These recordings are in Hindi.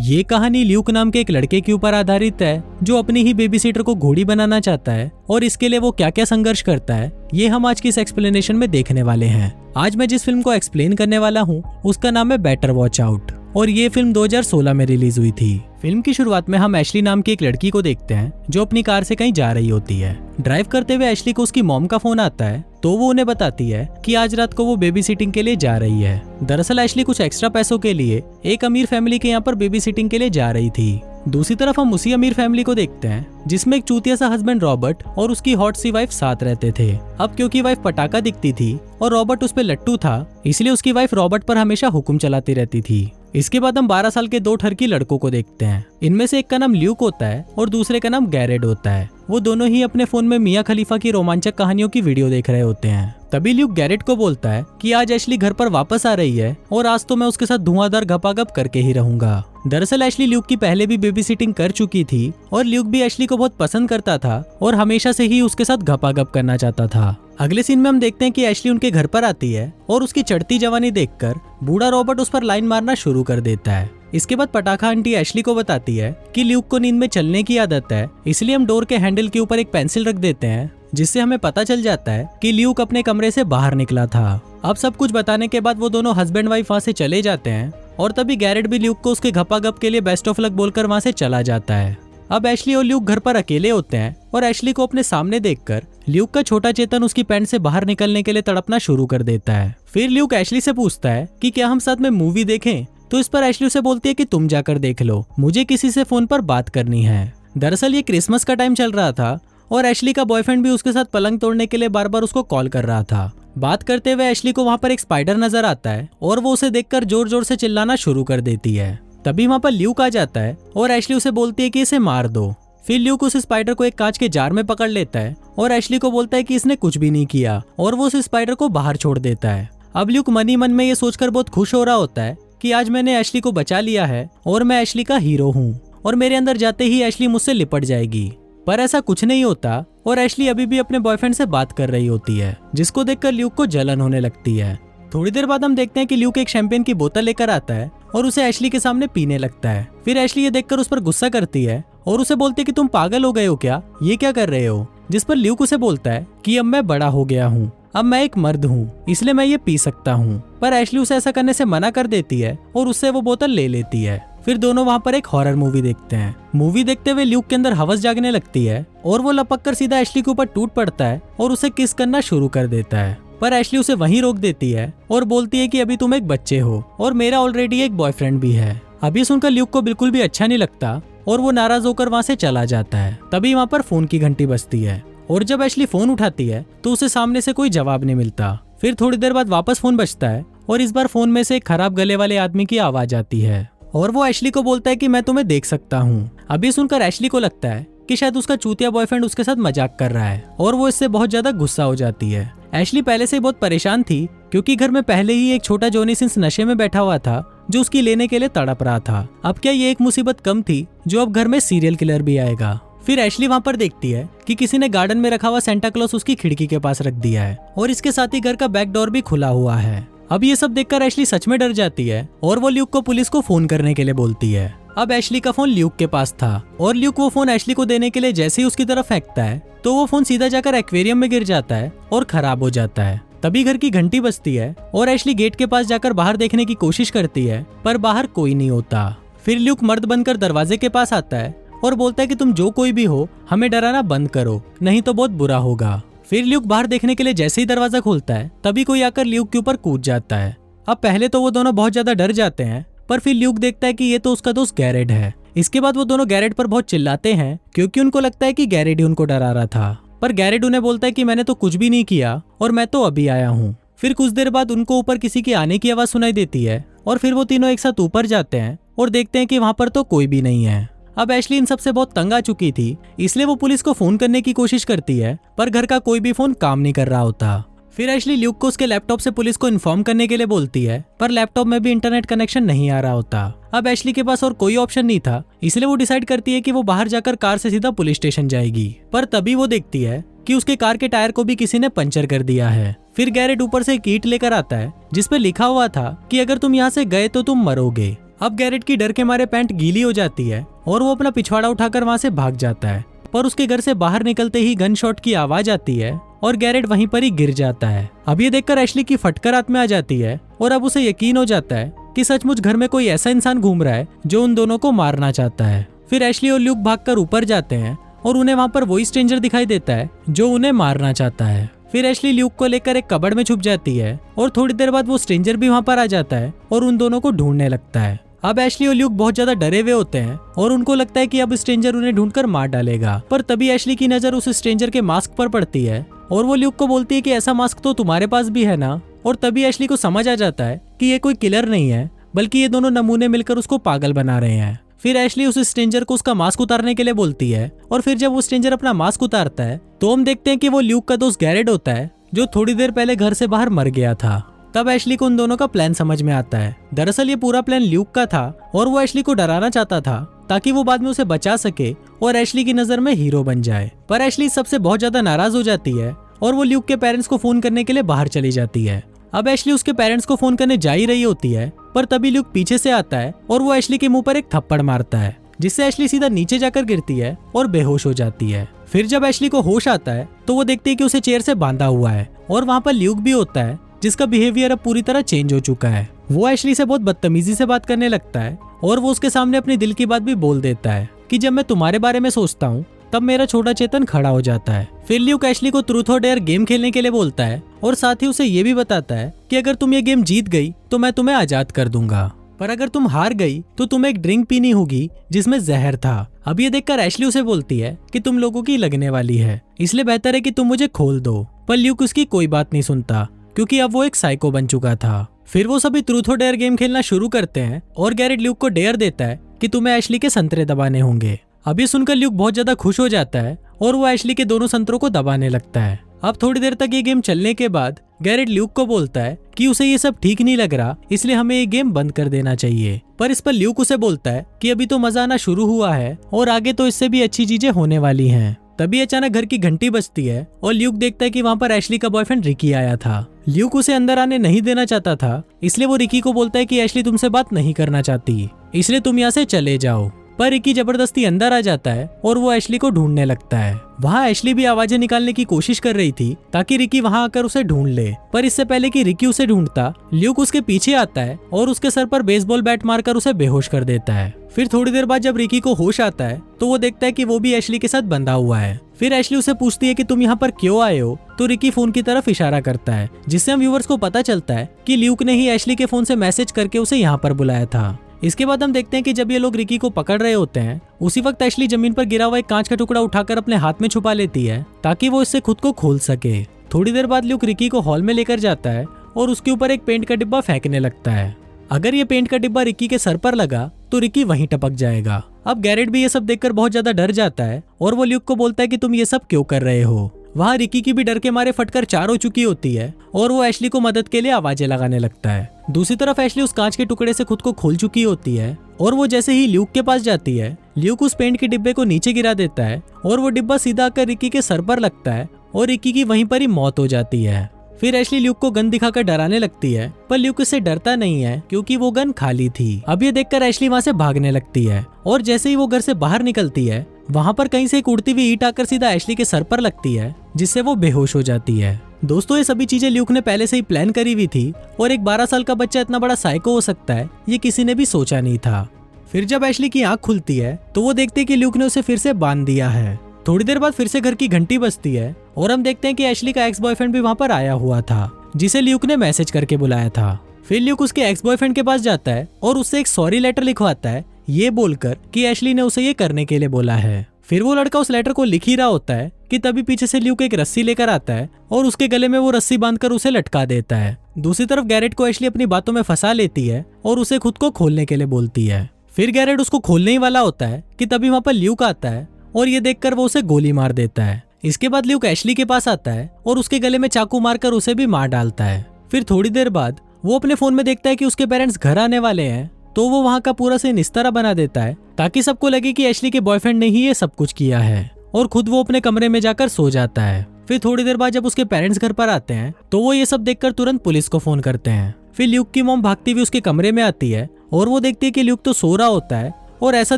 ये कहानी ल्यूक नाम के एक लड़के के ऊपर आधारित है जो अपनी ही बेबी सीटर को घोड़ी बनाना चाहता है और इसके लिए वो क्या क्या संघर्ष करता है ये हम आज की इस एक्सप्लेनेशन में देखने वाले हैं। आज मैं जिस फिल्म को एक्सप्लेन करने वाला हूँ उसका नाम है बेटर वॉच आउट और ये फिल्म 2016 में रिलीज हुई थी। फिल्म की शुरुआत में हम एशली नाम की एक लड़की को देखते हैं जो अपनी कार से कहीं जा रही होती है। ड्राइव करते हुए एशली को उसकी मॉम का फोन आता है तो वो उन्हें बताती है कि आज रात को वो बेबी सिटिंग के लिए जा रही है। दरअसल एशली कुछ एक्स्ट्रा पैसों के लिए एक अमीर फैमिली के यहाँ पर बेबी सिटिंग के लिए जा रही थी। दूसरी तरफ हम उसी अमीर फैमिली को देखते हैं जिसमें एक चूतिया सा हस्बैंड रॉबर्ट और उसकी हॉट सी वाइफ साथ रहते थे। अब क्योंकि वाइफ पटाखा दिखती थी और रॉबर्ट उस पे लट्टू था इसलिए उसकी वाइफ रॉबर्ट पर हमेशा हुक्म चलाती रहती थी। इसके बाद हम 12 साल के दो ठरकी लड़कों को देखते हैं। इनमें से एक का नाम ल्यूक होता है और दूसरे का नाम गैरेड होता है। वो दोनों ही अपने फोन में मियां खलीफा की रोमांचक कहानियों की वीडियो देख रहे होते हैं। तभी ल्यूक गैरेड को बोलता है कि आज एशली घर पर वापस आ रही है और आज तो मैं उसके साथ धुआंधार घपाघप करके ही रहूंगा। दरअसल एशली ल्यूक की पहले भी बेबी सिटिंग कर चुकी थी और ल्यूक भी एशली को बहुत पसंद करता था और हमेशा से ही उसके साथ घपाघप करना चाहता था। अगले सीन में हम देखते हैं कि एशली उनके घर पर आती है और उसकी चढ़ती जवानी देखकर बूढ़ा रॉबर्ट उस पर लाइन मारना शुरू कर देता है। इसके बाद पटाखा आंटी एशली को बताती है कि ल्यूक को नींद में चलने की आदत है इसलिए हम डोर के हैंडल के ऊपर एक पेंसिल रख देते हैं जिससे हमें पता चल जाता है कि ल्यूक अपने कमरे से बाहर निकला था। अब सब कुछ बताने के बाद वो दोनों हस्बैंड वाइफ वहाँ से चले जाते हैं और तभी गैरेड भी ल्यूक को उसके घपाघप के लिए बेस्ट ऑफ लक बोलकर वहाँ से चला जाता है। अब एशली और ल्यूक घर पर अकेले होते हैं और एशली को अपने सामने देखकर ल्यूक का छोटा चेतन उसकी पैंट से बाहर निकलने के लिए तड़पना शुरू कर देता है। फिर ल्यूक एशली से पूछता है कि क्या हम साथ में मूवी देखें, तो इस पर एशली उसे बोलती है कि तुम जाकर देख लो, मुझे किसी से फोन पर बात करनी है। दरअसल ये क्रिसमस का टाइम चल रहा था और एशली का बॉयफ्रेंड भी उसके साथ पलंग तोड़ने के लिए बार बार उसको कॉल कर रहा था। बात करते हुए एशली को वहाँ पर एक स्पाइडर नजर आता है और वो उसे देखकर जोर जोर से चिल्लाना शुरू कर देती है। तभी वहाँ पर ल्यूक आ जाता है और एशली उसे बोलती है कि इसे मार दो। फिर ल्यूक उस स्पाइडर को एक कांच के जार में पकड़ लेता है और एशली को बोलता है कि इसने कुछ भी नहीं किया और वो उस स्पाइडर को बाहर छोड़ देता है। अब ल्यूक मन ही मन में ये सोचकर बहुत खुश हो रहा होता है कि आज मैंने एशली को बचा लिया है और मैं एशली का हीरो हूँ और मेरे अंदर जाते ही एशली मुझसे लिपट जाएगी। पर ऐसा कुछ नहीं होता और एशली अभी भी अपने बॉयफ्रेंड से बात कर रही होती है जिसको देखकर ल्यूक को जलन होने लगती है। थोड़ी देर बाद हम देखते हैं कि ल्यूक एक शैंपेन की बोतल लेकर आता है और उसे एशली के सामने पीने लगता है। फिर एशली ये देखकर उस पर गुस्सा करती है और उसे बोलती है कि तुम पागल हो गए हो क्या, ये क्या कर रहे हो। जिस पर ल्यूक उसे बोलता है कि अब मैं बड़ा हो गया हूँ, अब मैं एक मर्द हूँ इसलिए मैं ये पी सकता हूँ। पर एशली उसे ऐसा करने से मना कर देती है और उससे वो बोतल ले लेती है। फिर दोनों वहाँ पर एक हॉरर मूवी देखते हैं। मूवी देखते हुए ल्यूक के अंदर हवस जागने लगती है और वो लपक कर सीधा एशली के ऊपर टूट पड़ता है और उसे किस करना शुरू कर देता है। पर एशली उसे वहीं रोक देती है और बोलती है कि अभी तुम एक बच्चे हो और मेरा ऑलरेडी एक बॉयफ्रेंड भी है। अभी सुनकर ल्यूक को बिल्कुल भी अच्छा नहीं लगता और वो नाराज होकर वहाँ से चला जाता है। तभी वहाँ पर फोन की घंटी बजती है और जब एशली फोन उठाती है तो उसे सामने से कोई जवाब नहीं मिलता। फिर थोड़ी देर बाद वापस फोन बजता है और इस बार फोन में से एक खराब गले वाले आदमी की आवाज आती है और वो एशली को बोलता है कि मैं तुम्हें देख सकता हूँ। अभी सुनकर एशली को लगता है कि शायद उसका चूतिया बॉयफ्रेंड उसके साथ मजाक कर रहा है और वो इससे बहुत ज्यादा गुस्सा हो जाती है। एशली पहले से बहुत परेशान थी क्योंकि घर में पहले ही एक छोटा जॉनी सिंस नशे में बैठा हुआ था जो उसकी लेने के लिए तड़प रहा था। अब क्या ये एक मुसीबत कम थी जो अब घर में सीरियल किलर भी आएगा। फिर एशली वहाँ पर देखती है कि किसी ने गार्डन में रखा हुआ सेंटा क्लॉस उसकी खिड़की के पास रख दिया है और इसके साथ ही घर का बैक डोर भी खुला हुआ है। अब ये सब देखकर एशली सच में डर जाती है और वो ल्यूक को पुलिस को फोन करने के लिए बोलती है। अब एशली का फोन ल्यूक के पास था और ल्यूक वो फोन एशली को देने के लिए जैसे ही उसकी तरफ फेंकता है तो वो फोन सीधा जाकर एक्वेरियम में गिर जाता है और खराब हो जाता है। तभी घर की घंटी बजती है और एशली गेट के पास जाकर बाहर देखने की कोशिश करती है पर बाहर कोई नहीं होता। फिर ल्यूक मर्द बनकर दरवाजे के पास आता है और बोलता है कि तुम जो कोई भी हो हमें डराना बंद करो नहीं तो बहुत बुरा होगा। फिर ल्यूक बाहर देखने के लिए जैसे ही दरवाजा खोलता है तभी कोई आकर ल्यूक के ऊपर कूद जाता है। अब पहले तो वो दोनों बहुत ज्यादा डर जाते हैं पर फिर ल्यूक देखता है कि ये तो उसका दोस्त गैरेड है। इसके बाद वो दोनों गैरेड पर बहुत चिल्लाते हैं क्योंकि उनको लगता है कि गैरेड ही उनको डरा रहा था। पर गैरेड उन्हें बोलता है कि मैंने तो कुछ भी नहीं किया और मैं तो अभी आया हूँ। फिर कुछ देर बाद उनको ऊपर किसी के आने की आवाज सुनाई देती है और फिर वो तीनों एक साथ ऊपर जाते हैं और देखते हैं कि वहाँ पर तो कोई भी नहीं है। अब एशली इन सबसे बहुत तंग आ चुकी थी इसलिए वो पुलिस को फोन करने की कोशिश करती है पर घर का कोई भी फोन काम नहीं कर रहा होता। फिर एशली ल्यूक को उसके लैपटॉप से पुलिस को इन्फॉर्म करने के लिए बोलती है पर लैपटॉप में भी इंटरनेट कनेक्शन नहीं आ रहा होता। अब एशली के पास और कोई ऑप्शन नहीं था इसलिए वो डिसाइड करती है कि वो बाहर जाकर कार से सीधा पुलिस स्टेशन जाएगी। पर तभी वो देखती है कि उसके कार के टायर को भी किसी ने पंचर कर दिया है। फिर गैरेड ऊपर से एक ईंट लेकर आता है जिसपे लिखा हुआ था कि अगर तुम यहाँ से गए तो तुम मरोगे। अब गैरेट की डर के मारे पैंट गीली हो जाती है और वो अपना पिछवाड़ा उठाकर वहाँ से भाग जाता है, पर उसके घर से बाहर निकलते ही गन शॉट की आवाज आती है और गैरेट वहीं पर ही गिर जाता है। अब ये देखकर एशली की फटकर हाथ में आ जाती है और अब उसे यकीन हो जाता है कि सचमुच घर में कोई ऐसा इंसान घूम रहा है जो उन दोनों को मारना चाहता है। फिर एशली और ल्यूक भागकर ऊपर जाते हैं और उन्हें वहाँ पर वही स्ट्रेंजर दिखाई देता है जो उन्हें मारना चाहता है। फिर एशली ल्यूक को लेकर एक कबर्ड में छुप जाती है और थोड़ी देर बाद वो स्ट्रेंजर भी वहाँ पर आ जाता है और उन दोनों को ढूंढने लगता है। अब एशली और ल्यूक बहुत ज्यादा डरे हुए होते हैं और उनको लगता है कि अब स्ट्रेंजर उन्हें ढूंढकर मार डालेगा, पर तभी एशली की नजर उस स्ट्रेंजर के मास्क पर पड़ती है और वो ल्यूक को बोलती है कि ऐसा मास्क तो तुम्हारे पास भी है ना। और तभी एशली को समझ आ जाता है कि ये कोई किलर नहीं है बल्कि ये दोनों नमूने मिलकर उसको पागल बना रहे हैं। फिर एशली उस स्ट्रेंजर को उसका मास्क उतारने के लिए बोलती है और फिर जब वो स्ट्रेंजर अपना मास्क उतारता है तो हम देखते हैं कि वो ल्यूक का दोस्त गैरेट होता है जो थोड़ी देर पहले घर से बाहर मर गया था। तब एशली को उन दोनों का प्लान समझ में आता है। दरअसल ये पूरा प्लान ल्यूक का था और वो एशली को डराना चाहता था ताकि वो बाद में उसे बचा सके और एशली की नजर में हीरो बन जाए। पर एशली सबसे बहुत ज्यादा नाराज हो जाती है और वो ल्यूक के पेरेंट्स को फोन करने के लिए बाहर चली जाती है। अब एशली उसके पेरेंट्स को फोन करने जा ही रही होती है, पर तभी ल्यूक पीछे से आता है और वो एशली के मुंह पर एक थप्पड़ मारता है जिससे एशली सीधा नीचे जाकर गिरती है और बेहोश हो जाती है। फिर जब एशली को होश आता है तो वो देखती है कि उसे चेयर से बांधा हुआ है और वहाँ पर ल्यूक भी होता है जिसका बिहेवियर अब पूरी तरह चेंज हो चुका है। वो एशली से बहुत बदतमीजी से बात करने लगता है और वो उसके सामने अपने दिल की बात भी बोल देता है कि जब मैं तुम्हारे बारे में सोचता हूँ तब मेरा छोटा चेतन खड़ा हो जाता है। फिर ल्यूक एशली को ट्रूथ और डेयर गेम खेलने के लिए बोलता है और साथ ही उसे ये भी बताता है कि अगर तुम ये गेम जीत गई तो मैं तुम्हें आजाद कर दूंगा, पर अगर तुम हार गई तो तुम्हें एक ड्रिंक पीनी होगी जिसमें जहर था। अब ये देखकर एशली उसे बोलती है कि तुम लोगों की लगने वाली है, इसलिए बेहतर है कि तुम मुझे खोल दो। पर ल्यूक उसकी कोई बात नहीं सुनता क्योंकि अब वो एक साइको बन चुका था। फिर वो सभी ट्रूथ और डेयर गेम खेलना शुरू करते हैं और गैरेट ल्यूक को डेयर देता है कि तुम्हें एशली के संतरे दबाने होंगे। अब ये सुनकर ल्यूक बहुत ज्यादा खुश हो जाता है और वो एशली के दोनों संतरों को दबाने लगता है। अब थोड़ी देर तक ये गेम चलने के बाद गैरेट ल्यूक को बोलता है कि उसे ये सब ठीक नहीं लग रहा, इसलिए हमें ये गेम बंद कर देना चाहिए। पर इस पर ल्यूक उसे बोलता है कि अभी तो मजा आना शुरू हुआ है और आगे तो इससे भी अच्छी चीजें होने वाली हैं। तभी अचानक घर की घंटी बजती है और ल्यूक देखता है कि वहाँ पर एशली का बॉयफ्रेंड रिकी आया था। ल्यूक उसे अंदर आने नहीं देना चाहता था, इसलिए वो रिकी को बोलता है कि एशली तुमसे बात नहीं करना चाहती, इसलिए तुम यहाँ से चले जाओ। पर रिकी जबरदस्ती अंदर आ जाता है और वो एशली को ढूंढने लगता है। वहाँ एशली भी आवाजें निकालने की कोशिश कर रही थी ताकि रिकी वहाँ आकर उसे ढूंढ ले, पर इससे पहले कि रिकी उसे ढूंढता ल्यूक उसके पीछे आता है और उसके सर पर बेसबॉल बैट मारकर उसे बेहोश कर देता है। फिर थोड़ी देर बाद जब रिकी को होश आता है तो वो देखता है कि वो भी एशली के साथ बंधा हुआ है। फिर एशली उसे पूछती है कि तुम यहाँ पर क्यों आए हो, तो रिकी फोन की तरफ इशारा करता है जिससे हम व्यूअर्स को पता चलता है कि ल्यूक ने ही एशली के फोन से मैसेज करके उसे यहाँ पर बुलाया था। इसके बाद हम देखते हैं कि जब ये लोग रिकी को पकड़ रहे होते हैं उसी वक्त एशली जमीन पर गिरा हुआ एक कांच का टुकड़ा उठाकर अपने हाथ में छुपा लेती है ताकि वो इससे खुद को खोल सके। थोड़ी देर बाद ल्यूक रिकी को हॉल में लेकर जाता है और उसके ऊपर एक पेंट का डिब्बा फेंकने लगता है। अगर ये पेंट का डिब्बा रिकी के सर पर लगा तो रिकी वहीं टपक जाएगा। अब गैरेट भी ये सब देखकर बहुत ज्यादा डर जाता है और वो ल्यूक को बोलता है कि तुम ये सब क्यों कर रहे हो। वहाँ रिकी की भी डर के मारे फटकर 4 हो चुकी होती है और वो एशली को मदद के लिए आवाजें लगाने लगता है। दूसरी तरफ एशली उस कांच के टुकड़े से खुद को खोल चुकी होती है और वो जैसे ही ल्यूक के पास जाती है ल्यूक उस पेंट के डिब्बे को नीचे गिरा देता है और वो डिब्बा सीधा आकर रिकी के सर पर लगता है और रिकी की वहीं पर ही मौत हो जाती है। फिर एशली ल्यूक को गन दिखाकर डराने लगती है, पर ल्यूक इससे डरता नहीं है क्योंकि वो गन खाली थी। अब ये देखकर एशली वहाँ से भागने लगती है और जैसे ही वो घर से बाहर निकलती है वहाँ पर कहीं से एक उड़ती हुई ईंट आकर सीधा एशली के सर पर लगती है जिससे वो बेहोश हो जाती है। दोस्तों ये सभी चीजें ल्यूक ने पहले से ही प्लान करी हुई थी और एक 12 साल का बच्चा इतना बड़ा साइको हो सकता है ये किसी ने भी सोचा नहीं था। फिर जब एशली की आंख खुलती है तो वो देखते हैं कि ल्यूक ने उसे फिर से बांध दिया है। थोड़ी देर बाद फिर से घर की घंटी बजती है और हम देखते हैं कि एशली का एक्स बॉयफ्रेंड भी वहाँ पर आया हुआ था जिसे ल्यूक ने मैसेज करके बुलाया था। फिर ल्यूक उसके एक्स बॉयफ्रेंड के पास जाता है और उससे एक सॉरी लेटर लिखवाता है ये बोलकर कि एशली ने उसे ये करने के लिए बोला है। फिर वो लड़का उस लेटर को लिख ही रहा होता है कि तभी पीछे से ल्यूक एक रस्सी लेकर आता है और उसके गले में वो रस्सी बांधकर उसे लटका देता है। दूसरी तरफ गैरेट को एशली अपनी बातों में फंसा लेती है और उसे खुद को खोलने के लिए बोलती है। फिर गैरेट उसको खोलने ही वाला होता है कि तभी वहाँ पर ल्यूक आता है और ये देखकर वो उसे गोली मार देता है। इसके बाद ल्यूक एशली के पास आता है और उसके गले में चाकू मारकर उसे भी मार डालता है। फिर थोड़ी देर बाद वो अपने फोन में देखता है कि उसके पेरेंट्स घर आने वाले हैं तो वो वहाँ का पूरा सीन इस तरह बना देता है ताकि सबको लगे कि एशली के बॉयफ्रेंड ने ही ये सब कुछ किया है और खुद वो अपने कमरे में जाकर सो जाता है। फिर थोड़ी देर बाद जब उसके पेरेंट्स घर पर आते हैं तो वो ये सब देखकर तुरंत पुलिस को फोन करते हैं। फिर ल्यूक की मॉम भागती हुई उसके कमरे में आती है और वो देखती है कि ल्यूक तो सो रहा होता है और ऐसा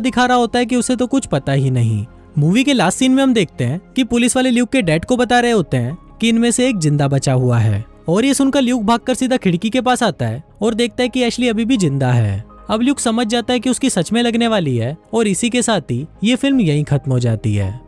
दिखा रहा होता है कि उसे तो कुछ पता ही नहीं। मूवी के लास्ट सीन में हम देखते हैं कि पुलिस वाले ल्यूक के डैड को बता रहे होते हैं कि इनमें से एक जिंदा बचा हुआ है, और ये सुनकर ल्यूक भागकर सीधा खिड़की के पास आता है और देखता है कि एशली अभी भी जिंदा है। अब ल्यूक समझ जाता है कि उसकी सच में लगने वाली है और इसी के साथ ही ये फिल्म यहीं खत्म हो जाती है।